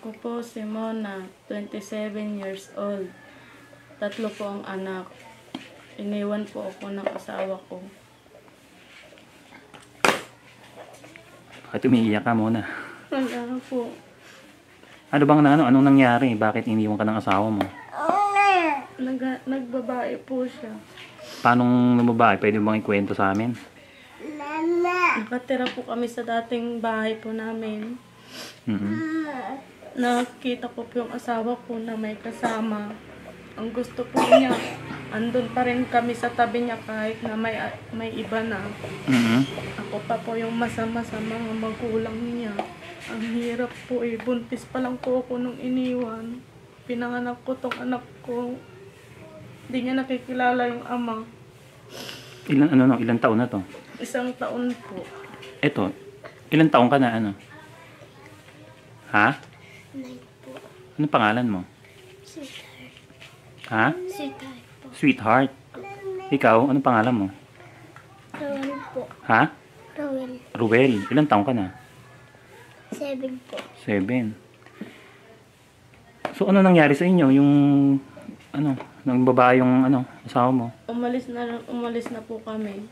Ako po si Mona, 27 years old. 3 po ang anak. Iniwan po ako ng asawa ko. At umiiyak ka muna. Wala po. Ano bang anong nangyari? Bakit iniwan ka ng asawa mo? Nagbabae po siya. Paano nababae? Pwede bang ikwento sa amin? Nakatira po kami sa dating bahay po namin. Nakita ko po yung asawa ko na may kasama. Ang gusto po niya, andun pa rin kami sa tabi niya kahit na may iba na. Ako pa po yung masama sa mga magulang niya. Ang hirap po eh. Buntis pa lang po ako nung iniwan. Pinanganak ko tong anak ko. Hindi niya nakikilala yung ama. Ilan taon na to? 1 taon po. Eto, ilan taon ka na ano? Ha? 9 po. Ano pangalan mo? Sweetheart. Ha? Sweetheart po. Sweetheart. Ikaw, ano pangalan mo? Rowan po. Ha? Rowan. Ruel. Ilan taon ka na? 7 po. 7. So, ano nangyari sa inyo? Yung, nang babae yung, asawa mo? Umalis na po kami.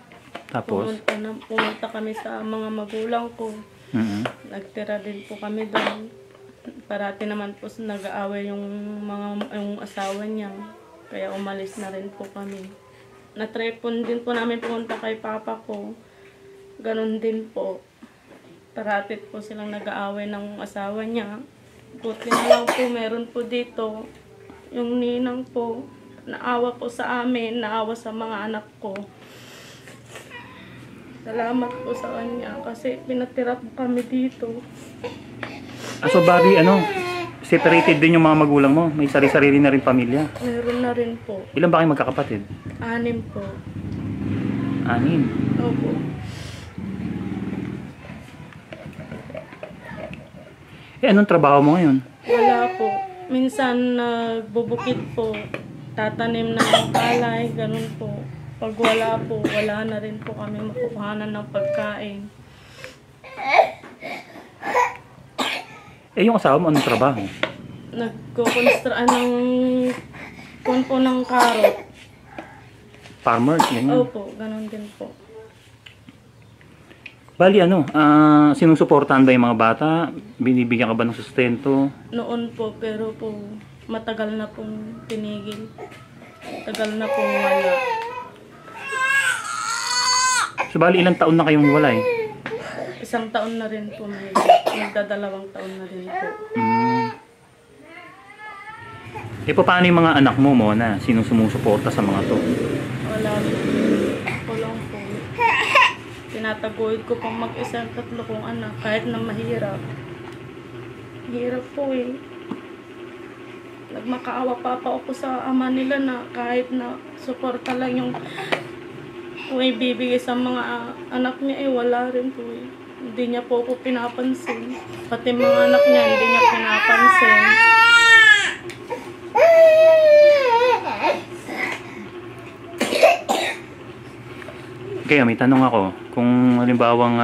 Tapos? Pumunta kami sa mga magulang ko. Mhm. Nagtira din po kami doon. Parati naman po nag-aaway yung asawa niya. Kaya umalis na rin po kami. Na-try po din po namin pumunta kay papa ko. Ganon din po. Parati po silang nag-aaway ng asawa niya. Buti na lang po meron po dito. Yung ninang po, naawa po sa amin, naawa sa mga anak ko. Salamat po sa kanya kasi pinatira po kami dito. So, bali, separated din yung mga magulang mo? May sarili-sarili na rin pamilya? Meron na rin po. Ilan ba kayo magkakapatid? 6 po. 6. Opo. Anong trabaho mo ngayon? Wala po. Minsan nagbubukid po. Tatanim na ng palay, ganun po. Pag wala po, wala na rin po kami makukuhanan ng pagkain. Yung asawa mo, anong trabaho? Nagkukonstruct ng karot. Farmer? Ganyan. Opo, ganun din po. Bali, sinusuportahan ba yung mga bata? Binibigyan ka ba ng sustento? Noon po, pero po, matagal na pong tinigil. Tagal na pong wala. So, bali, ilang taon na kayong hiwalay? 1 taon na rin po, magdadalawang taon na rin po. Paano yung mga anak mo, Mona? Sinong sumusuporta sa mga to? Wala rin. Ako lang po. Tinataguyod ko pang mag-isa ang 3 kong anak, kahit na mahirap. Hirap po eh. Nagmakaawa pa ako sa ama nila na kahit na suporta lang yung kung ibibigay sa mga anak niya wala rin po eh. Hindi niya po ako pinapansin. Pati mga anak niya hindi niya pinapansin. Kaya may tanong ako, kung halimbawang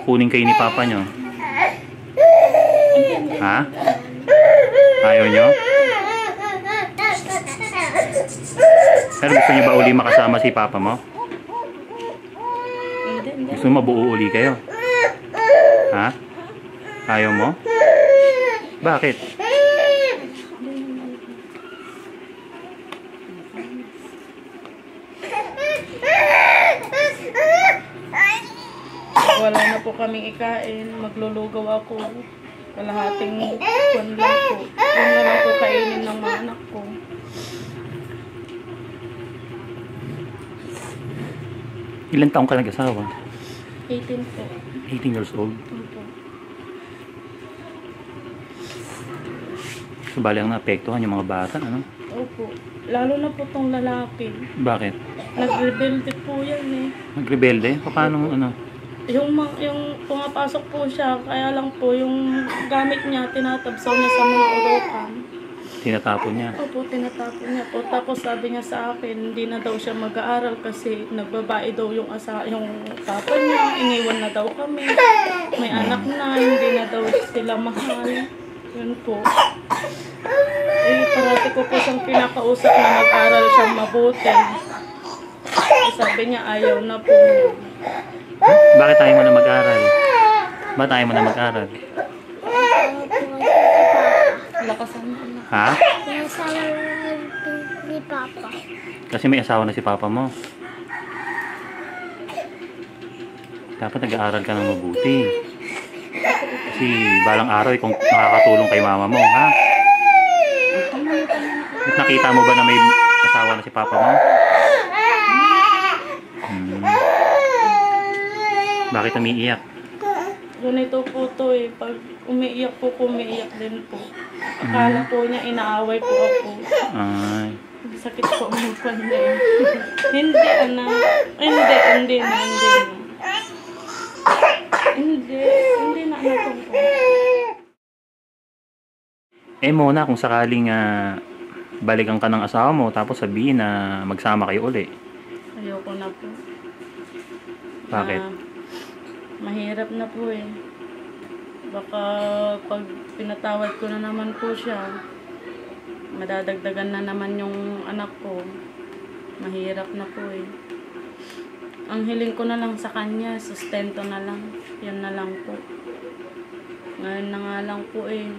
kunin kayo ni Papa nyo. Ha? Ayaw nyo? Pero gusto nyo ba uli makasama si Papa mo? Hindi. Gusto mo mabuo uli kayo? Ha? Ayaw mo? Bakit? Wala na po kaming ikain. Maglulugaw ako. Kalahating kwan lang po. Yun na lang po kainin ng mga anak ko. Ilan taong ka nag-asawa? 18 po. 18 years old. Opo. So, bali ang naapektuhan yung mga bata, Opo. Lalo na po tong lalaki. Bakit? Nag-rebelde po yan eh. Nagrebelde? Paano, Yung pumapasok po siya, kaya lang po yung gamit niya, tinatabsaw niya sa mga urukan. Tinatapon niya? Opo, tinatapon niya po. Tapos sabi niya sa akin, hindi na daw siya mag-aaral kasi nagbabae daw yung papa niya, iniwan na daw kami. May anak na, hindi na daw sila mahal. Yun po. Parati ko po siyang pinakausap na mag-aral siyang mabuti. Sabi niya, ayaw na po. Bakit tayo mo na mag-aral? Bakit tayo mo na mag-aral? Lakasan mo na. Ha? Yung asawa ni Papa. Kasi may asawa na si Papa mo. Dapat nag-aaral ka ng mabuti. Kasi balang araw kung makakatulong kay mama mo, ha? At nakita mo ba na may asawa na si Papa mo? Bakit umiiyak? Ganito po to eh. Pag umiiyak po, umiiyak din po. Akala po niya inaaway po ako. Ay. Sakit po ng panda eh. Hindi, anak. Hindi na. Hindi na anak ko. Mona, kung sakaling balikan ka ng asawa mo, tapos sabihin na magsama kayo uli. Ayoko na po. Bakit? Mahirap na po eh. Baka pag pinatawad ko na naman po siya, madadagdagan na naman yung anak ko. Mahirap na po eh. Ang hiling ko na lang sa kanya, sustento na lang. Yan na lang po. Ngayon na nga lang po eh.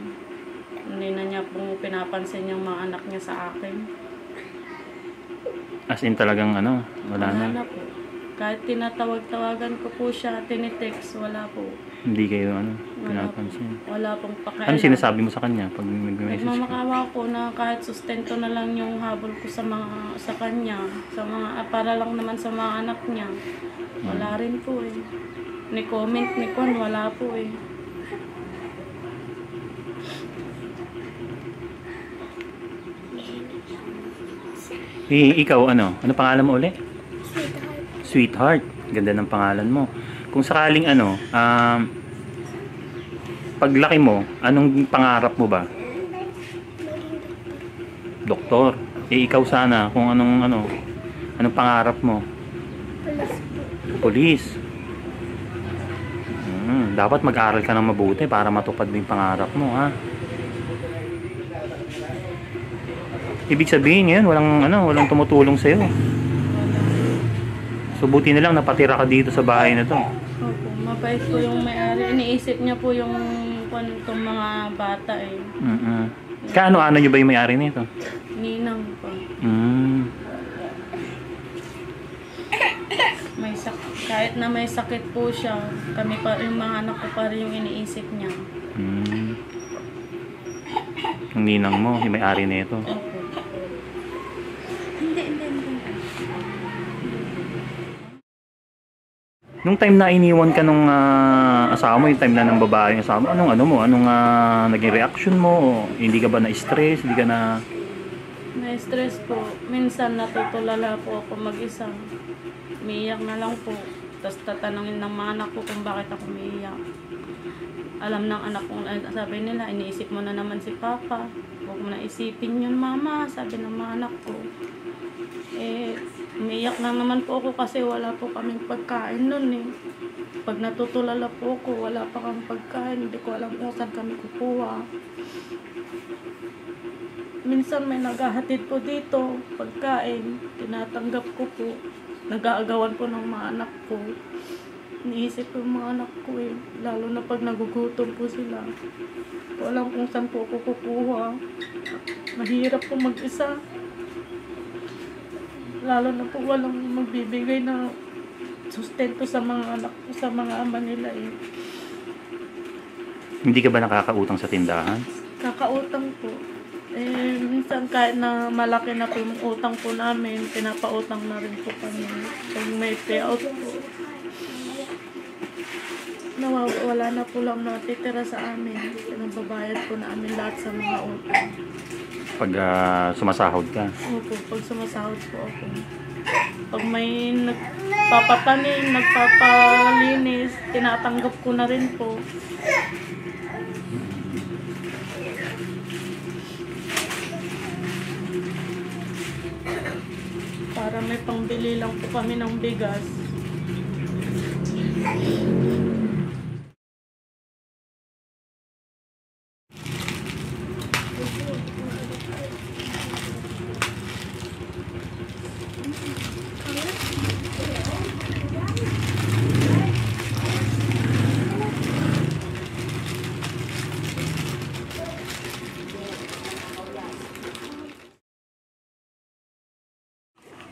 Hindi na niya pong pinapansin yung mga anak niya sa akin. As in talagang wala na. Wala po. Kahit tinatawag-tawagan ko po siya, tinitext, wala po. Hindi kayo pinapansin. Wala pong pakialam. Ano sinasabi mo sa kanya pag nag-message ka? Nagmamakawa ko na kahit sustento na lang yung habol ko sa kanya, para lang naman sa mga anak niya. Wala rin po eh. Ni comment, ni kon, wala po eh. Ikaw, ano pangalan mo uli? Sweetheart. Ganda ng pangalan mo. Kung sakaling paglaki mo, anong pangarap mo ba? Doktor. Ikaw sana, kung anong pangarap mo? Police. Dapat mag-aral ka ng mabuti para matupad mo yung pangarap mo, ha? Ibig sabihin ngayon, walang tumutulong sa'yo. So, buti na lang napatira ka dito sa bahay na to. Opo, mabait po yung may-ari. Iniisip niya po yung itong mga bata eh. Kaano-ano nyo ba yung may-ari nito? Ninang po. Kahit na may sakit po siya, kami pa, yung mga anak ko pa rin yung iniisip niya. Yung ninang mo, yung may-ari nito. Opo. Nung time na iniwan ka nung asawa mo, yung time na ng babae yung asawa mo, anong naging reaction mo? O hindi ka ba na-stress? Hindi ka na... Na-stress po. Minsan natutulala po ako mag-isa. Umiiyak na lang po. Tapos tatanungin ng mga anak ko kung bakit ako umiiyak. Alam ng anak ko, sabi nila, iniisip mo na naman si Papa. Huwag mo na isipin yun, Mama, sabi ng mga anak ko. Umiiyak na naman po ako kasi wala po kaming pagkain nun eh. Pag natutulala po ako, wala pa kang pagkain, hindi ko alam kung saan kami kukuha. Minsan may naghahatid po dito, pagkain, tinatanggap ko po. Nag-aagawan po ng mga anak ko. Iniisip ko yung mga anak ko eh, lalo na pag nagugutom po sila. Hindi ko alam kung saan po ako kukuha. Mahirap po mag-isa. Lalo na po walang magbibigay na sustento sa mga anak ko, sa mga ama nila eh. Hindi ka ba nakakautang sa tindahan? Kakautang po. Minsan kahit na malaki na po yung utang po namin, pinapautang na rin po kami. Pag may payout po. Wala na po lang natitira sa amin. Pinababayad po namin lahat sa mga utang. Pag sumasahod ka? Opo, pag sumasahod po ako. Pag may nagpapatanim, nagpapalinis, tinatanggap ko na rin po. Para may pangbili lang po kami ng bigas.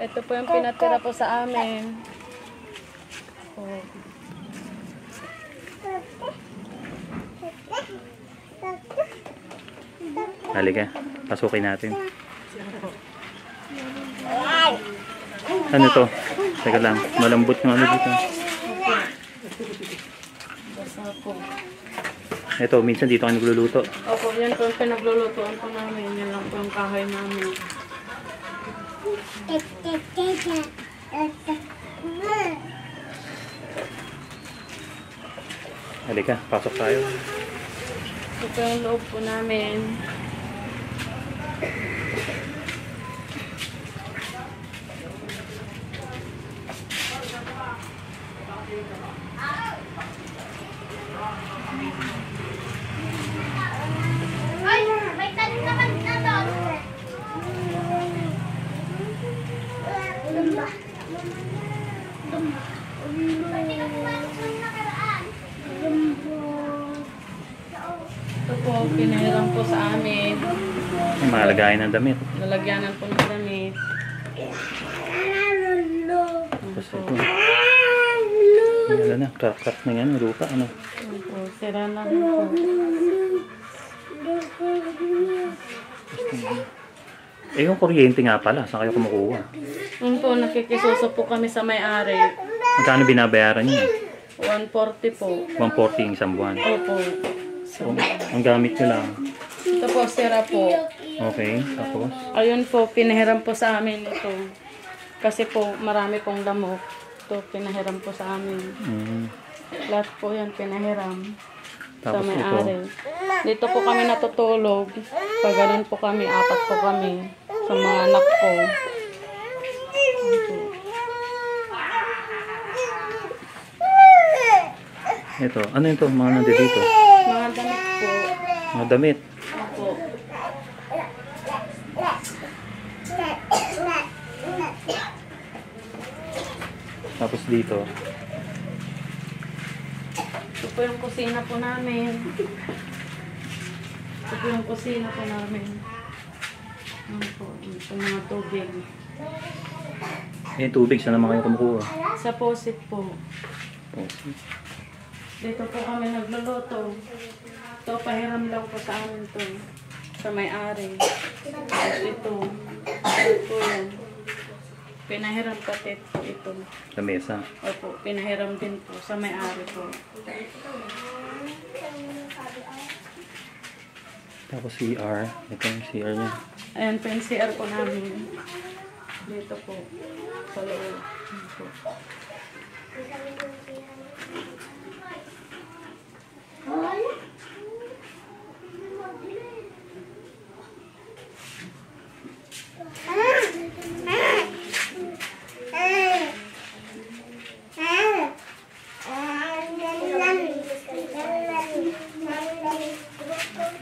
Ito po yung pinatira po sa amin. Oh. Halika, pasukin natin. Ano to? Teka lang, malambot yung ano dito. Basta po. Ito, minsan dito ka nagluluto. Opo, yan po yung pinaglulutuan po namin. Yan lang po yung kahoy namin. Halika, pasok tayo. Ito yung loob po namin. Ay, may tanong naman na doon. Lumba. Pati ka pumasok ng nakaraan. Ito po, pinahiram po sa amin. Yung mga lagayan ng damit. Lalagyanan po ng damit. Tapos ito. Ano na, crack na yan, lupa, ano. Ito po, sira na po. Eh, yung kuryente nga pala, saan kayo kumukuha? Yun po, nakikisuso po kami sa may-ari. Magkano binabayaran niyo? 140 po. 140 yung isang buwan. Opo. So, ang gamit nyo lang. Ito po, sira po. Okay, tapos? Ayun po, pinahiram po sa amin ito. Kasi po, marami pong lamok. Ito, pinahiram po sa amin. Mm. Lahat po yan, pinahiram. Sa Tapos may-ari. Dito po kami natutulog. Pag ganun po kami, 4 po kami. Sa mga anak ko. Ito, ano yun to? Mga nandito? Mga damit po. Mga damit. Opo. Tapos dito. Ito po yung kusina po namin. Ito po yung kusina po namin. Ano po, ito mga tubig. Eh, tubig, saan naman kayo kumukuha? Sa posit po. Oh. Dito po kami nagluluto. Ito, pahiram lang po sa amin to. Sa may-ari. Tapos ito. Ito po yan. Pinahiram pati po ito. Sa mesa. Opo, pinahiram din po sa may-ari po. Tapos CR. Ito yung CR niya. Ayan po yung CR po namin. Dito po. Sa loob. Ayan po.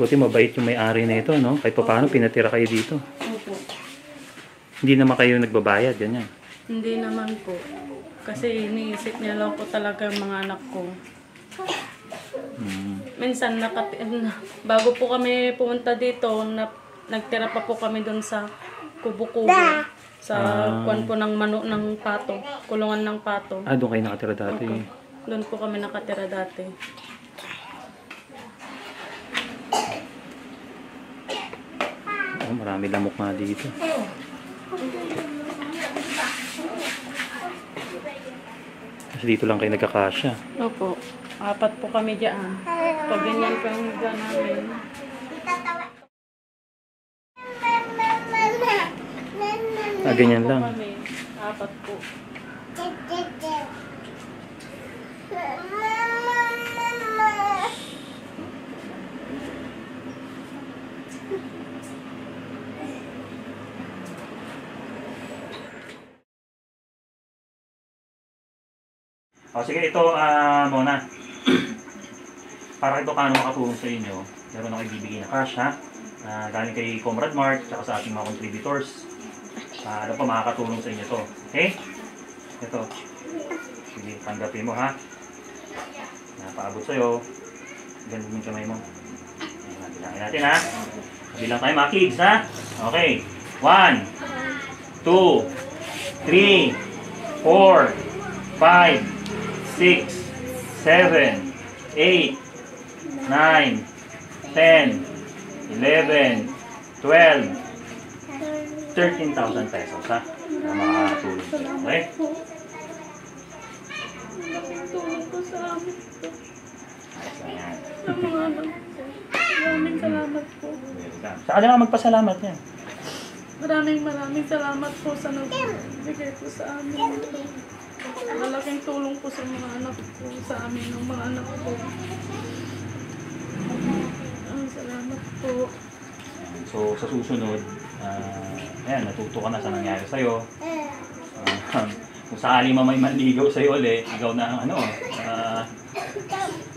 Buti mabait yung may-ari na ito, no? Kahit pa paano, pinatira kayo dito. Opo. Hindi naman kayo nagbabayad, ganyan. Hindi naman po. Kasi iniisip niya lang po talaga yung mga anak ko. Mm. Minsan, bago po kami pumunta dito, nagtira pa po kami doon sa kubo-kubo. Sa kwan po ng ng pato. Kulungan ng pato. Ah, doon kayo nakatira dati. Opo. Doon po kami nakatira dati. Oh, marami lamok nga dito. Kasi dito lang kayo nagkakasya. Opo. 4 po kami dyan. Pag ganyan po yung higa namin. Ah, ganyan Po lang. kami. 4 po. O sige, ito muna. Para ito paano makatulong sa inyo, meron ako ibibigay na cash, ha? Galing kay Comrade Mark, tsaka sa ating mga contributors. Ano pa makakatulong sa inyo to. Okay? Ito. Sige, tanggapin mo, ha? Napaabot sa'yo. Ganun yung kamay mo. Bilangin natin, ha? Bilang tayo mga kids, ha? Okay. 1, 2, 3, 4, 5, 6, 7, 8, 9, 10, 11, 12, 13,000 pesos, ha? Na makakatulong sa'yo, okay? Tulong po sa amin. Ayan. Sa mga anak ko. Maraming salamat po. Sa kanila magpasalamat yan. Maraming salamat po sa nagbigay po sa amin. Malaking tulong po sa mga anak ko, sa amin ng mga anak ko. Salamat po. So, sa susunod, ayan, natuto ka na sa nangyari sa'yo. Kung sakali may manligaw sa'yo ulit, ikaw na ang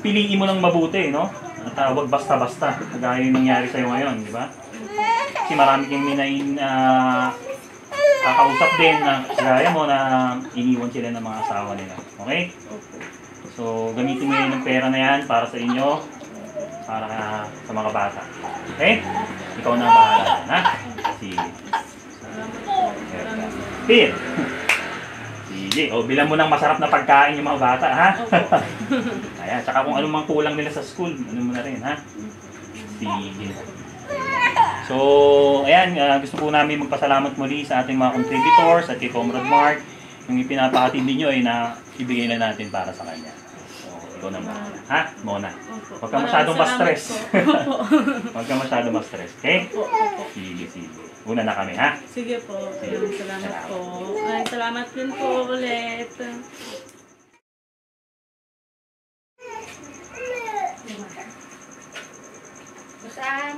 piliin mo lang mabuti, no? Tawag basta-basta, kagaya yung nangyari sa'yo ngayon, di ba? Kasi marami kang kakausap din na kagaya mo na iniwan sila ng mga asawa nila. Okay? So, gamitin mo yun ng pera na yan para sa inyo, para sa mga bata. Okay? Ikaw na ang bahala yan, ha? Sige. Pin! Sige. O, bilang mo ng masarap na pagkain yung mga bata, ha? Ayan, tsaka kung anong mang kulang nila sa school, ano mo na rin, ha? Sige. So, ayan, gusto po namin magpasalamat muli sa ating mga contributors at kay Comrade Mark. Yung ipinapahatid ninyo ay na ibigay na natin para sa kanya. So, ikaw na muna. Ha? Mona. Huwag ka masyadong ma-stress. Huwag ka masyadong ma-stress. Okay? Sige, sige. Una na kami, ha? Sige po. Salamat po. Ay, salamat din po ulit. Saan?